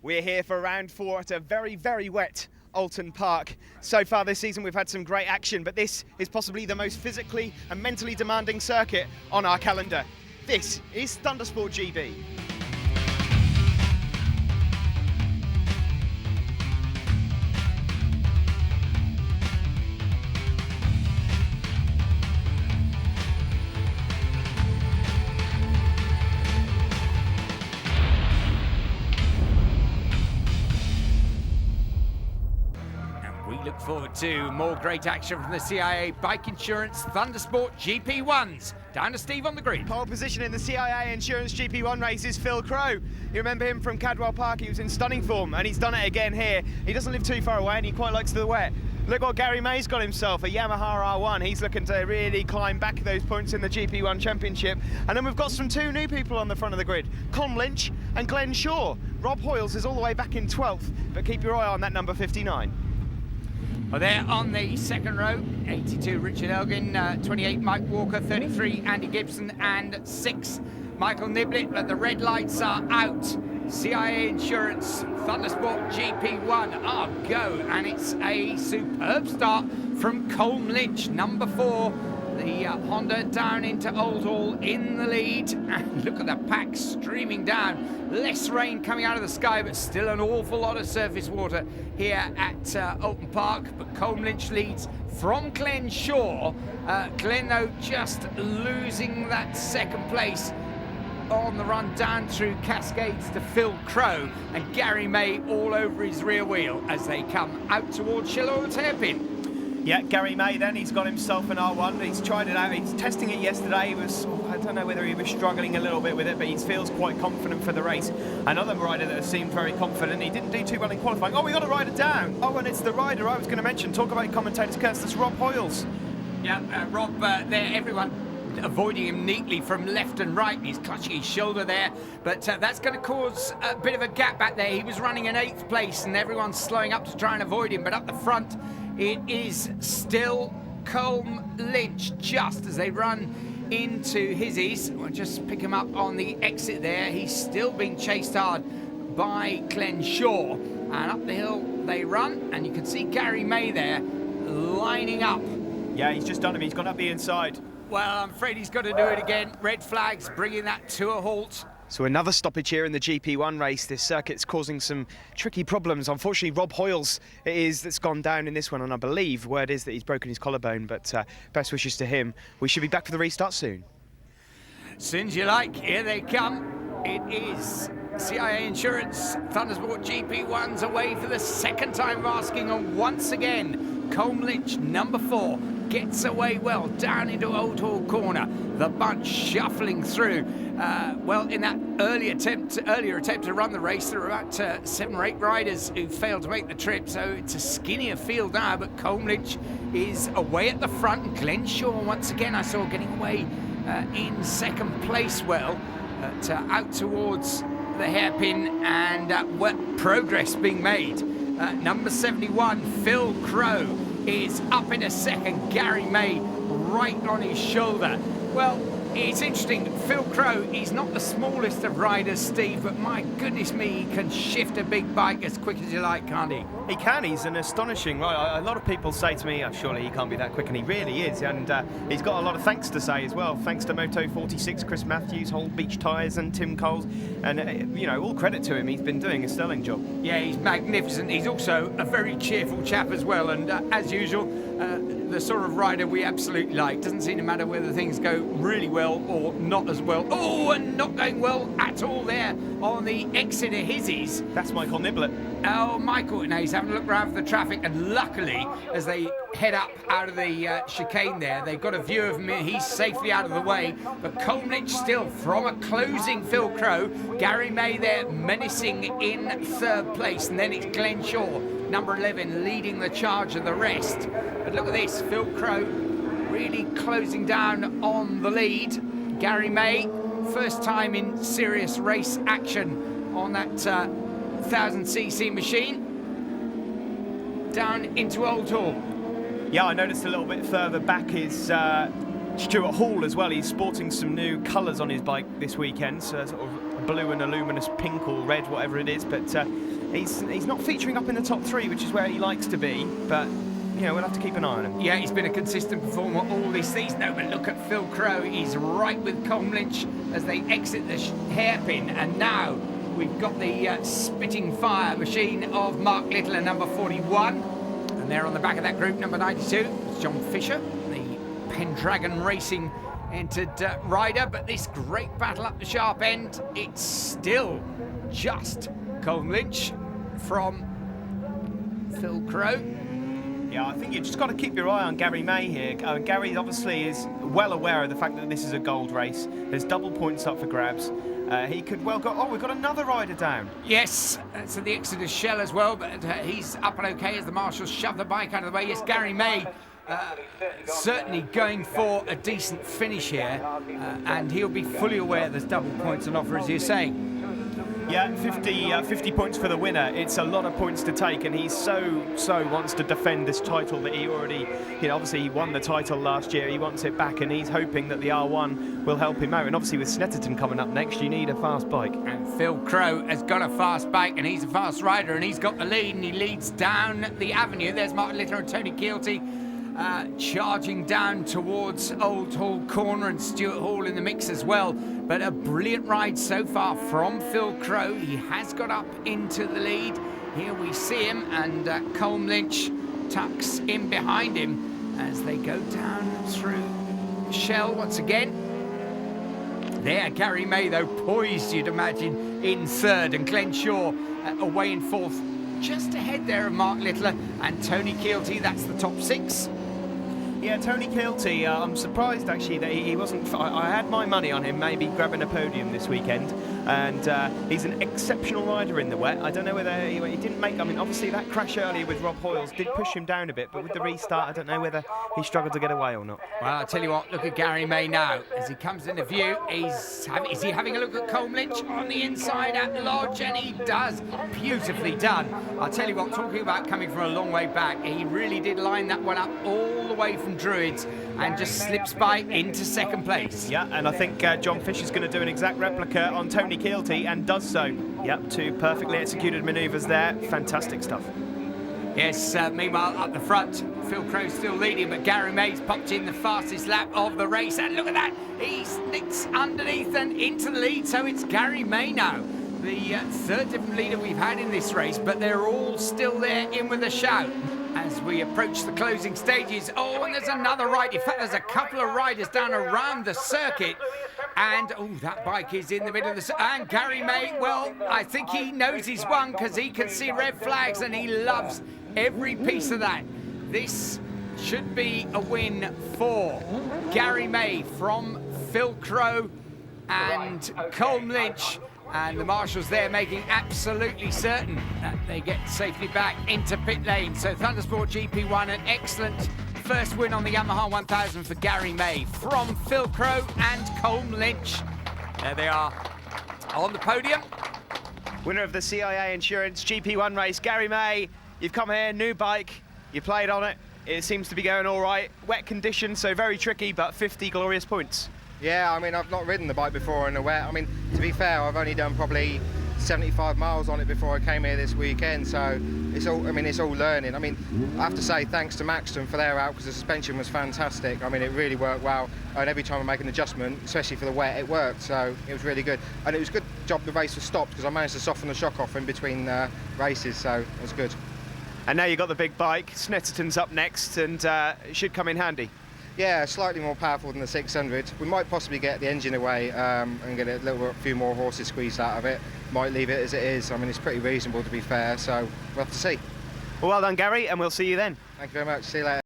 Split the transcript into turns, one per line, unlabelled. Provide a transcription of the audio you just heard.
We're here for round 4 at a very, very wet Oulton Park. So far this season we've had some great action, but this is possibly the most physically and mentally demanding circuit on our calendar. This is Thundersport GB.
Look forward to more great action from the CIA Bike Insurance Thundersport GP1s. Down to Steve on the grid.
Pole position in the CIA Insurance GP1 race is Phil Crow. You remember him from Cadwell Park. He was in stunning form and he's done it again here. He doesn't live too far away and he quite likes the wet. Look what Gary May's got himself, a Yamaha R1. He's looking to really climb back those points in the GP1 Championship. And then we've got some two new people on the front of the grid, Colm Lynch and Glenn Shaw. Rob Hoyles is all the way back in 12th, but keep your eye on that number 59.
Well, there on the second row, 82 Richard Elgin, 28 Mike Walker, 33 Andy Gibson, and 6 Michael Niblett. But the red lights are out. CIA Insurance Thundersport GP1 are go, and it's a superb start from Colm Lynch, number 4. The Honda down into Oulton in the lead, and look at the pack streaming down. Less rain coming out of the sky, but still an awful lot of surface water here at Oulton Park. But Colm Lynch leads from Glenn Shaw. Glenn, though, just losing that second place on the run down through Cascades to Phil Crow, and Gary May all over his rear wheel as they come out towards Shillow's hairpin.
Yeah, Gary May then, he's got himself an R1, he's tried it out, he's testing it yesterday. He was, I don't know whether he was struggling a little bit with it, but he feels quite confident for the race. Another rider that has seemed very confident, he didn't do too well in qualifying. Oh, we got a rider down. Oh, and it's the rider I was going to mention. Talk about commentator's curse, that's Rob Hoyles.
Yeah, Rob, there, everyone avoiding him neatly from left and right. He's clutching his shoulder there, but that's going to cause a bit of a gap back there. He was running in 8th place and everyone's slowing up to try and avoid him, but up the front it is still Colm Lynch just as they run into Hizzies. We'll just pick him up on the exit there. He's still being chased hard by Glenn Shaw, and up the hill they run, and you can see Gary May there lining up.
Yeah, he's just done him, he's gone up the inside.
Well, I'm afraid he's got to do it again. Red flags bringing that to a halt.
So another stoppage here in the GP1 race. This circuit's causing some tricky problems. Unfortunately, Rob Hoyles it is that's gone down in this one, and I believe word is that he's broken his collarbone, but best wishes to him. We should be back for the restart soon.
Soon as you like, here they come. It is CIA Insurance Thundersport GP1's away for the second time of asking, and once again, Colm Lynch, number 4, gets away well down into Oulton corner. The bunch shuffling through. Well, in that earlier attempt to run the race, there were about 7 or 8 riders who failed to make the trip, so it's a skinnier field now, but Colm Lynch is away at the front, and Glenn Shaw, once again, I saw getting away in second place well, out towards the hairpin, and progress being made. Number 71, Phil Crow, is up in a second. Gary May right on his shoulder. Well, it's interesting. Phil Crow, he's not the smallest of riders, Steve, but my goodness me, he can shift a big bike as quick as you like, can't he?
He can. He's an astonishing rider. A lot of people say to me, oh, surely he can't be that quick, and he really is. And he's got a lot of thanks to say as well. Thanks to Moto 46, Chris Matthews, Hold Beach Tyres, and Tim Coles. And, you know, all credit to him. He's been doing a sterling job.
Yeah, he's magnificent. He's also a very cheerful chap as well. And as usual, the sort of rider we absolutely like. Doesn't seem to matter whether things go really well or not as well. Oh, and not going well at all there on the exit of Hizzies.
That's Michael Niblett.
Oh, Michael, now he's having a look around for the traffic, and luckily, as they head up out of the chicane there, they've got a view of him. He's safely out of the way, but Colm Lynch still from a closing Phil Crow. Gary May there menacing in 3rd place, and then it's Glenn Shaw, number 11, leading the charge of the rest. But look at this, Phil Crow really closing down on the lead. Gary May, first time in serious race action on that 1000cc machine. Down into Oulton.
Yeah, I noticed a little bit further back is Stuart Hall as well. He's sporting some new colours on his bike this weekend, so sort of a blue and a luminous pink or red, whatever it is, but he's not featuring up in the top 3, which is where he likes to be, but you know, we'll have to keep an eye on him.
Yeah, he's been a consistent performer all this season. No, but look at Phil Crow. He's right with Colm Lynch as they exit the hairpin, and now we've got the spitting fire machine of Mark Littler, number 41. And there on the back of that group, number 92, is John Fisher, the Pendragon Racing entered rider. But this great battle up the sharp end, it's still just Colm Lynch from Phil Crow.
Yeah, I think you've just got to keep your eye on Gary May here. Gary obviously is well aware of the fact that this is a gold race. There's double points up for grabs. He could well go... Oh, we've got another rider down.
Yes, so the Exodus Shell as well, but he's up and okay as the marshals shove the bike out of the way. Yes, Gary May certainly going for a decent finish here, and he'll be fully aware there's double points on offer, as you're saying.
Yeah, 50 points for the winner. It's a lot of points to take, and he so wants to defend this title that he already, you know, obviously he won the title last year. He wants it back, and he's hoping that the R1 will help him out. And obviously with Snetterton coming up next, you need a fast bike.
And Phil Crow has got a fast bike, and he's a fast rider, and he's got the lead, and he leads down the avenue. There's Martin Littler and Tony Keelty charging down towards Old Hall Corner, and Stuart Hall in the mix as well. But a brilliant ride so far from Phil Crow. He has got up into the lead. Here we see him, and Colm Lynch tucks in behind him as they go down through Shell once again. There, Gary May, though, poised, you'd imagine, in third, and Glenn Shaw away in fourth. Just ahead there of Mark Littler and Tony Keelty. That's the top 6.
Yeah, Tony Keelty, I'm surprised actually that he wasn't... I had my money on him maybe grabbing a podium this weekend, and he's an exceptional rider in the wet. I don't know whether he didn't make... I mean, obviously that crash earlier with Rob Hoyles did push him down a bit, but with the restart, I don't know whether he struggled to get away or not.
Well, I'll tell you what, look at Gary May now. As he comes into view, is he having a look at Colm Lynch on the inside at the Lodge? And he does. Beautifully done. I'll tell you what, talking about coming from a long way back, he really did line that one up all the way from Druids and just slips by into second place.
Yeah, and I think John Fisher's going to do an exact replica on Tony Keelty, and does so. Yep, 2 perfectly executed manoeuvres there. Fantastic stuff.
Yes, meanwhile up the front, Phil Crow's still leading, but Gary May's popped in the fastest lap of the race, and look at that, he snicks underneath and into the lead, so it's Gary May now, the third different leader we've had in this race, but they're all still there in with a shout as we approach the closing stages. Oh, and there's another ride. In fact, there's a couple of riders down around the circuit, and oh, that bike is in the middle of the... And Gary May, well, I think he knows he's won because he can see red flags and he loves every piece of that. This should be a win for Gary May from Phil Crow and Colm Lynch. And the marshals there making absolutely certain that they get safely back into pit lane. So Thundersport GP1, an excellent first win on the Yamaha 1000 for Gary May from Phil Crow and Colm Lynch. There they are on the podium.
Winner of the CIA Insurance GP1 race, Gary May. You've come here, new bike, you played on it. It seems to be going all right. Wet conditions, so very tricky, but 50 glorious points.
Yeah, I mean, I've not ridden the bike before in the wet. I mean, to be fair, I've only done probably 75 miles on it before I came here this weekend, so it's all, I mean, it's all learning. I mean, I have to say thanks to Maxton for their help, because the suspension was fantastic. I mean, it really worked well, and every time I make an adjustment, especially for the wet, it worked, so it was really good. And it was a good job the race was stopped, because I managed to soften the shock off in between races, so it was good.
And now you've got the big bike. Snetterton's up next, and it should come in handy.
Yeah, slightly more powerful than the 600. We might possibly get the engine away and get a few more horses squeezed out of it. Might leave it as it is. I mean, it's pretty reasonable, to be fair, so we'll have to see.
Well done, Gary, and we'll see you then.
Thank you very much. See you later.